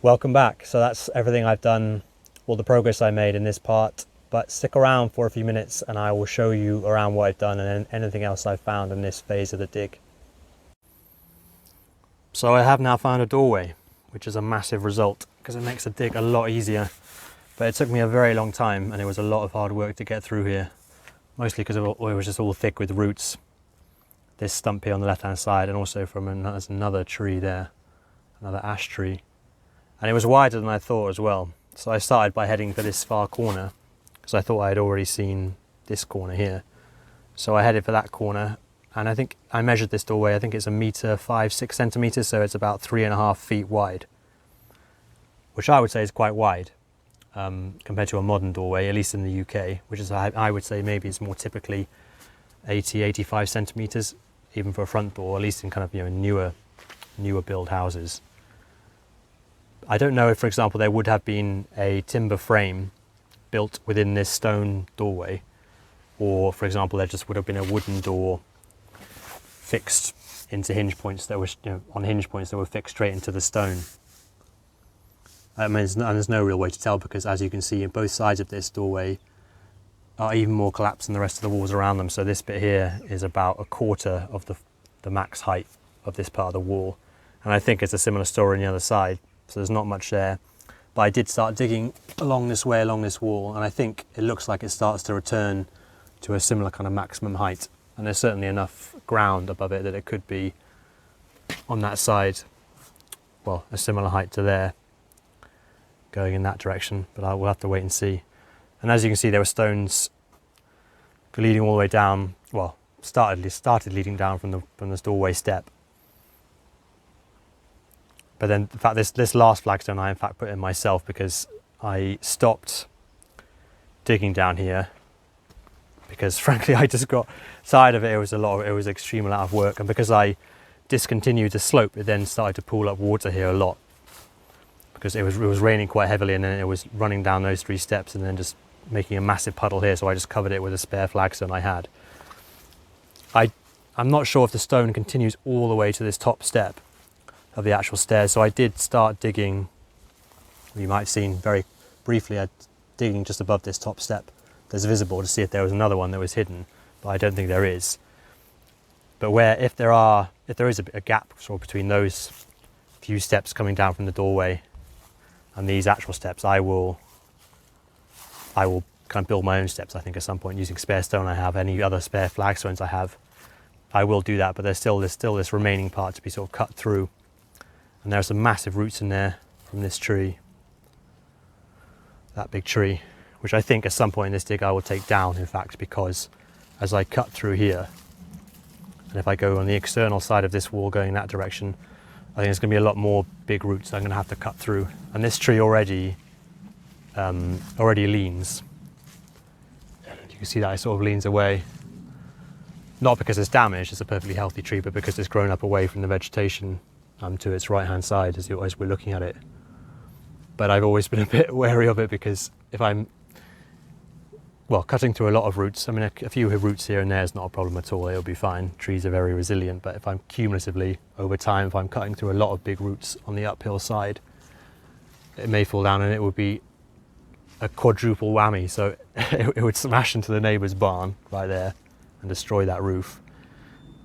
Welcome back. So that's everything I've done, all the progress I made in this part, but stick around for a few minutes and I will show you around what I've done and anything else I've found in this phase of the dig. So I have now found a doorway, which is a massive result because it makes the dig a lot easier, but it took me a very long time and it was a lot of hard work to get through here, mostly because it was just all thick with roots. This stump here on the left hand side, and also from there's another tree there, another ash tree. And it was wider than I thought as well. So I started by heading for this far corner because I thought I had already seen this corner here. So I headed for that corner, and I think I measured this doorway. I think it's 1.5–6 centimeters, so it's about 3.5 feet wide, which I would say is quite wide compared to a modern doorway, at least in the UK, which is, I would say maybe it's more typically 80–85 centimeters, even for a front door, at least in kind of, newer build houses. I don't know if, for example, there would have been a timber frame built within this stone doorway, or, for example, there just would have been a wooden door fixed into hinge points that were, on hinge points that were fixed straight into the stone. I mean, there's no real way to tell because, as you can see, in both sides of this doorway are even more collapsed than the rest of the walls around them. So this bit here is about 1/4 of the max height of this part of the wall. And I think it's a similar story on the other side. So there's not much there. But I did start digging along this way, along this wall, and I think it looks like it starts to return to a similar kind of maximum height. And there's certainly enough ground above it that it could be on that side, well, a similar height to there, going in that direction, but I will have to wait and see. And as you can see, there were stones leading all the way down, well, started leading down from this doorway step. But then, in fact, this last flagstone I in fact put in myself because I stopped digging down here because, frankly, I just got tired of it. It was extreme amount of work, and because I discontinued the slope, it then started to pool up water here a lot because it was raining quite heavily, and then it was running down those 3 steps and then just making a massive puddle here. So I just covered it with a spare flagstone I had. I'm not sure if the stone continues all the way to this top step of the actual stairs, so I did start digging. You might have seen very briefly digging just above this top step that's visible to see if there was another one that was hidden, but I don't think there is. But if there is a gap sort of between those few steps coming down from the doorway and these actual steps, I will kind of build my own steps, I think, at some point, using spare stone I have, any other spare flagstones I have. I will do that, but there's still this remaining part to be sort of cut through. And there are some massive roots in there from this tree, that big tree, which I think at some point in this dig I will take down, in fact, because as I cut through here, and if I go on the external side of this wall going that direction, I think there's going to be a lot more big roots I'm going to have to cut through. And this tree already leans. You can see that it sort of leans away. Not because it's damaged, it's a perfectly healthy tree, but because it's grown up away from the vegetation to its right-hand side as we're looking at it. But I've always been a bit wary of it because if I'm, cutting through a lot of roots, I mean, a few roots here and there is not a problem at all, it'll be fine. Trees are very resilient, but if I'm cumulatively, over time, if I'm cutting through a lot of big roots on the uphill side, it may fall down and it would be a quadruple whammy. So it would smash into the neighbour's barn right there and destroy that roof.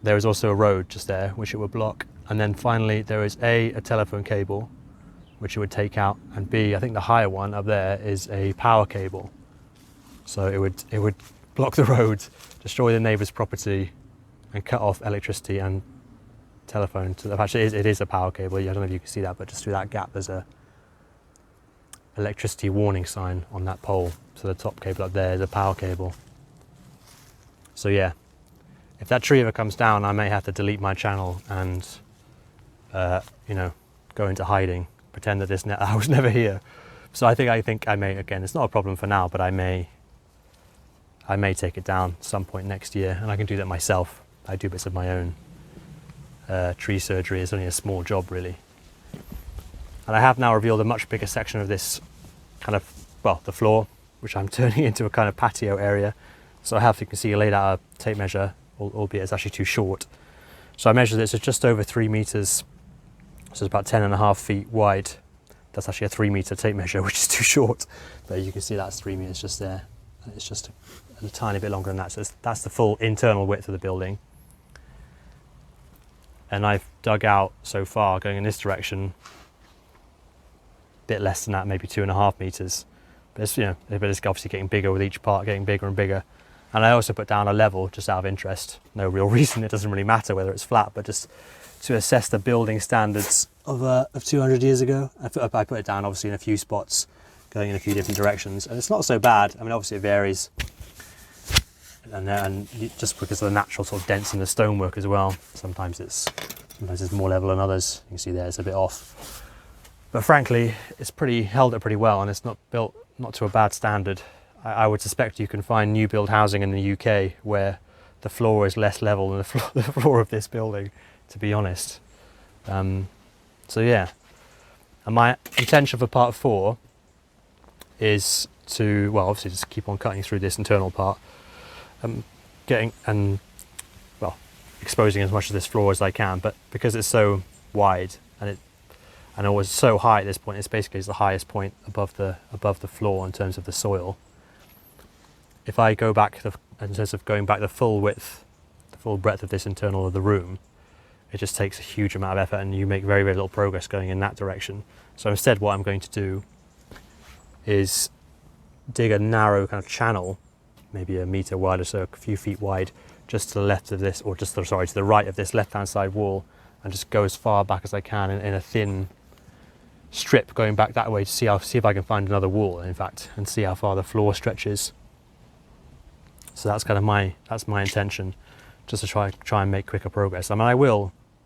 There is also a road just there, which it would block. And then finally, there is a telephone cable, which it would take out, and B, I think the higher one up there is a power cable. So it would block the road, destroy the neighbour's property, and cut off electricity and telephone. Actually, it is a power cable. I don't know if you can see that, but just through that gap, there's a electricity warning sign on that pole. So the top cable up there is a power cable. So yeah, if that tree ever comes down, I may have to delete my channel and, go into hiding, pretend that I was never here. So I think I may, again, it's not a problem for now, but I may take it down some point next year, and I can do that myself. I do bits of my own tree surgery. It's only a small job, really. And I have now revealed a much bigger section of this kind of, the floor, which I'm turning into a kind of patio area. So I have, you can see, laid out a tape measure, albeit it's actually too short. So I measured it, so just over 3 meters, so it's about 10.5 feet wide that's actually a 3 meter tape measure, which is too short. But you can see that's 3 meters just there. It's just a tiny bit longer than that. So that's the full internal width of the building. And I've dug out so far, going in this direction, a bit less than that, maybe 2.5 meters. But it's, but it's obviously getting bigger with each part, getting bigger and bigger. And I also put down a level just out of interest. No real reason, it doesn't really matter whether it's flat, but just to assess the building standards of 200 years ago. I put it down obviously in a few spots, going in a few different directions, and it's not so bad. I mean, obviously it varies, and just because of the natural sort of dents in the stonework as well. Sometimes it's more level than others. You can see there it's a bit off, but frankly, it's held it pretty well, and it's not built not to a bad standard. I would suspect you can find new build housing in the UK where the floor is less level than the floor of this building, to be honest. So yeah, and my intention for part 4 is to, well, obviously just keep on cutting through this internal part, exposing as much of this floor as I can. But because it's so wide and it was so high at this point, it's basically the highest point above the floor in terms of the soil. If I go back in terms of going back the full width, the full breadth of this internal of the room, it just takes a huge amount of effort, and you make very, very little progress going in that direction. So instead, what I'm going to do is dig a narrow kind of channel, maybe a meter wide or so, a few feet wide, just to the left of this, or just to the right of this left-hand side wall, and just go as far back as I can in a thin strip going back that way to see if I can find another wall, in fact, and see how far the floor stretches. So that's kind of my intention, just to try and make quicker progress. I mean,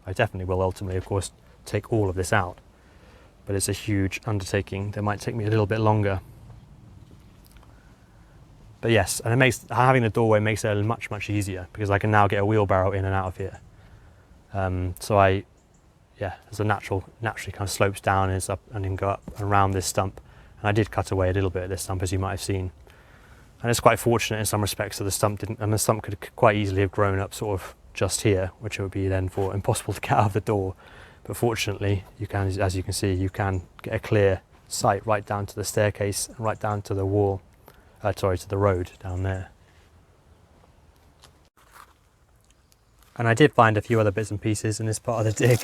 I definitely will ultimately, of course, take all of this out, but it's a huge undertaking that might take me a little bit longer. But yes, and having the doorway makes it much easier, because I can now get a wheelbarrow in and out of here. There's a naturally kind of slopes down and it's up, and then go up around this stump. And I did cut away a little bit of this stump, as you might have seen. And it's quite fortunate in some respects that the stump could quite easily have grown up sort of just here, which would be then impossible to get out of the door. But fortunately, you can, as you can see, you can get a clear sight right down to the staircase and right down to the wall, to the road down there. And I did find a few other bits and pieces in this part of the dig.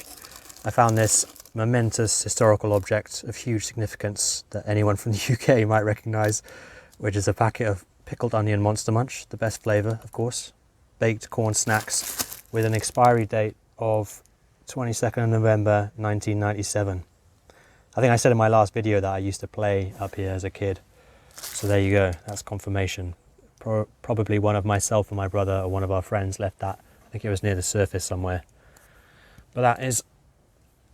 I found this momentous historical object of huge significance that anyone from the UK might recognise, which is a packet of pickled onion Monster Munch, the best flavour, of course, baked corn snacks with an expiry date of 22nd of November 1997. I think I said in my last video that I used to play up here as a kid. So there you go, that's confirmation. Probably one of myself and my brother or one of our friends left that. I think it was near the surface somewhere. But that is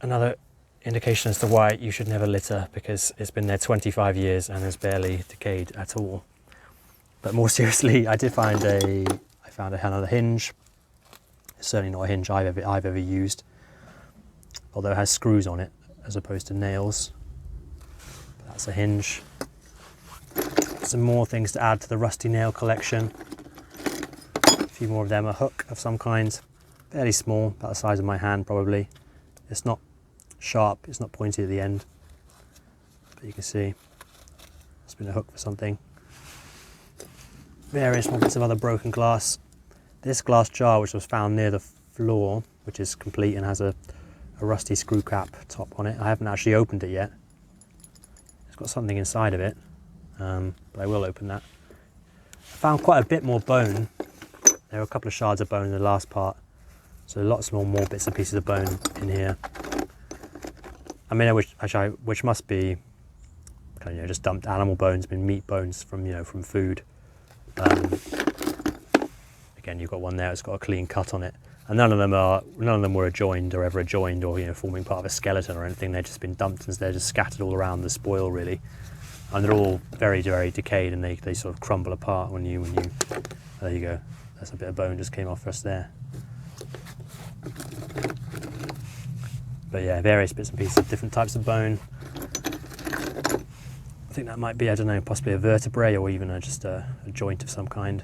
another indication as to why you should never litter, because it's been there 25 years and has barely decayed at all. But more seriously, I found another hinge. It's certainly not a hinge I've ever used, although it has screws on it as opposed to nails. But that's a hinge. Some more things to add to the rusty nail collection. A few more of them, a hook of some kind, fairly small, about the size of my hand probably. It's not sharp, it's not pointy at the end, but you can see it's been a hook for something. Various more bits of other broken glass. This glass jar, which was found near the floor, which is complete and has a rusty screw cap top on it. I haven't actually opened it yet. It's got something inside of it, but I will open that. I found quite a bit more bone. There were a couple of shards of bone in the last part, so lots more bits and pieces of bone in here. I mean, which must be kind of just dumped animal bones, meat bones from food. Again, you've got one there. It's got a clean cut on it, and none of them were adjoined or ever adjoined or forming part of a skeleton or anything. They've just been dumped and they're just scattered all around the spoil really, and they're all very, very decayed, and they sort of crumble apart when you. There you go. That's a bit of bone just came off us there. But yeah, various bits and pieces of different types of bone. I think that might be, I don't know, possibly a vertebrae or even just a joint of some kind.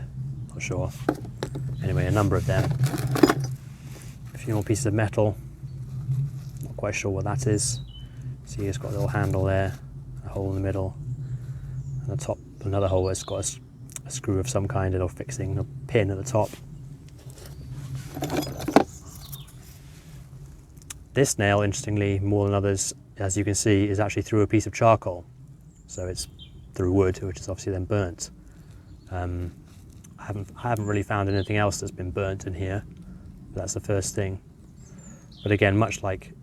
Not sure. Anyway, a number of them. A few more pieces of metal. Not quite sure what that is. See, it's got a little handle there, a hole in the middle, and the top, another hole that's got a screw of some kind or fixing, a pin at the top. This nail, interestingly, more than others, as you can see, is actually through a piece of charcoal. So it's through wood, which is obviously then burnt. I haven't really found anything else that's been burnt in here. But that's the first thing. But again, much like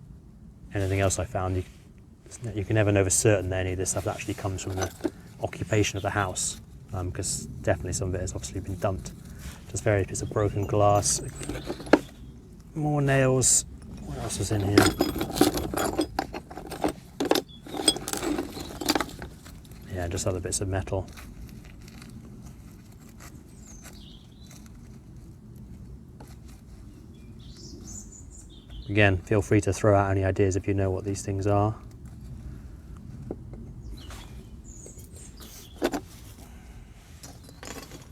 anything else I found, you can never know for certain that any of this stuff actually comes from the occupation of the house, because definitely some of it has obviously been dumped. Just various bits of broken glass, more nails. What else was in here? Yeah, just other bits of metal. Again, feel free to throw out any ideas if you know what these things are.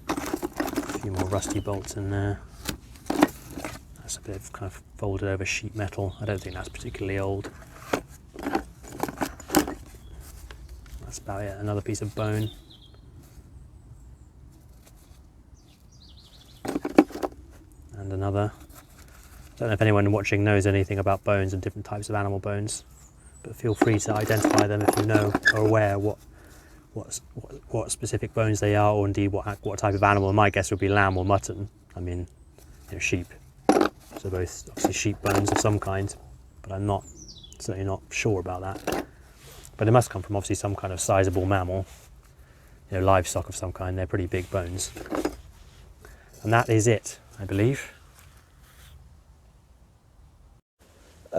A few more rusty bolts in there. That's a bit of kind of folded over sheet metal. I don't think that's particularly old. That's about it. Another piece of bone. And another. I don't know if anyone watching knows anything about bones and different types of animal bones, but feel free to identify them if you know or aware what specific bones they are, or indeed what type of animal. My guess would be lamb or mutton. I mean, sheep. So both obviously sheep bones of some kind, but I'm certainly not sure about that. But it must come from obviously some kind of sizable mammal, livestock of some kind. They're pretty big bones. And that is it, I believe.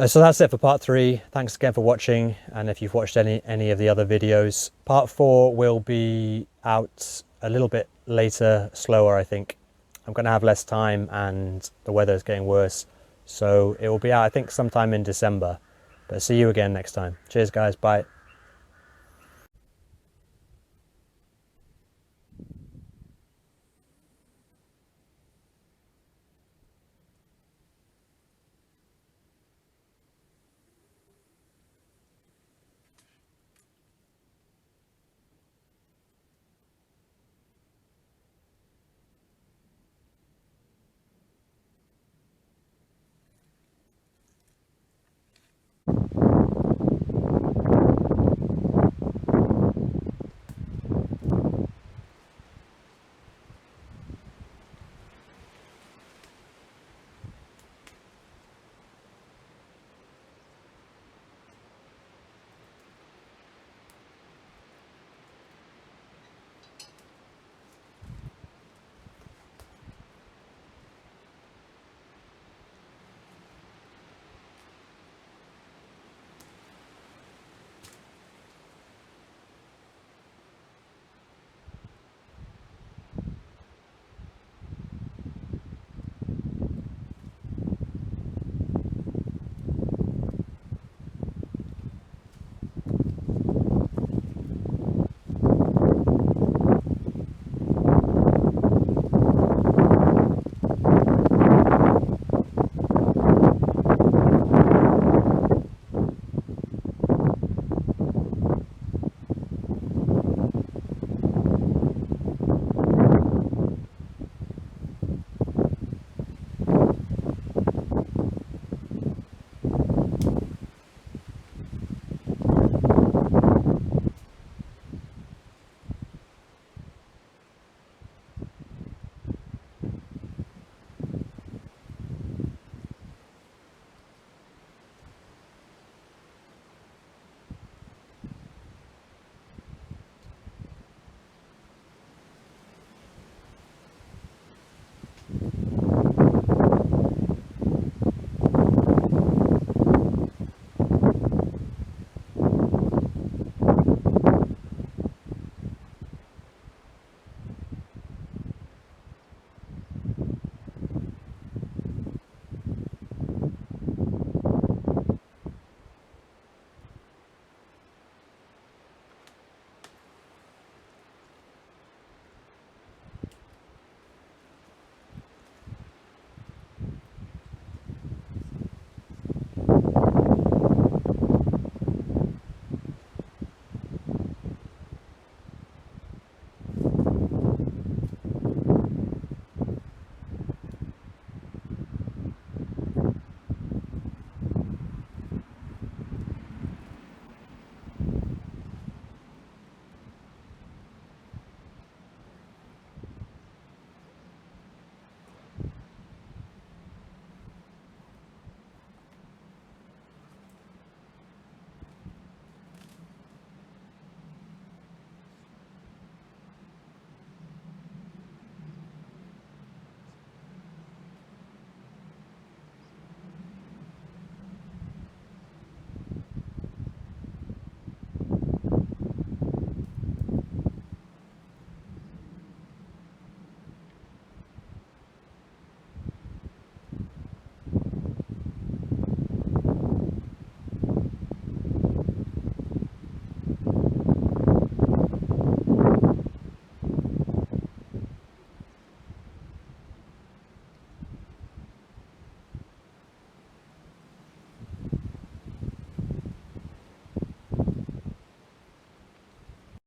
So that's it for part 3. Thanks again for watching, and if you've watched any of the other videos, part 4 will be out a little bit later, slower I think. I'm going to have less time and the weather is getting worse, so it will be out I think sometime in December. But see you again next time. Cheers guys, bye.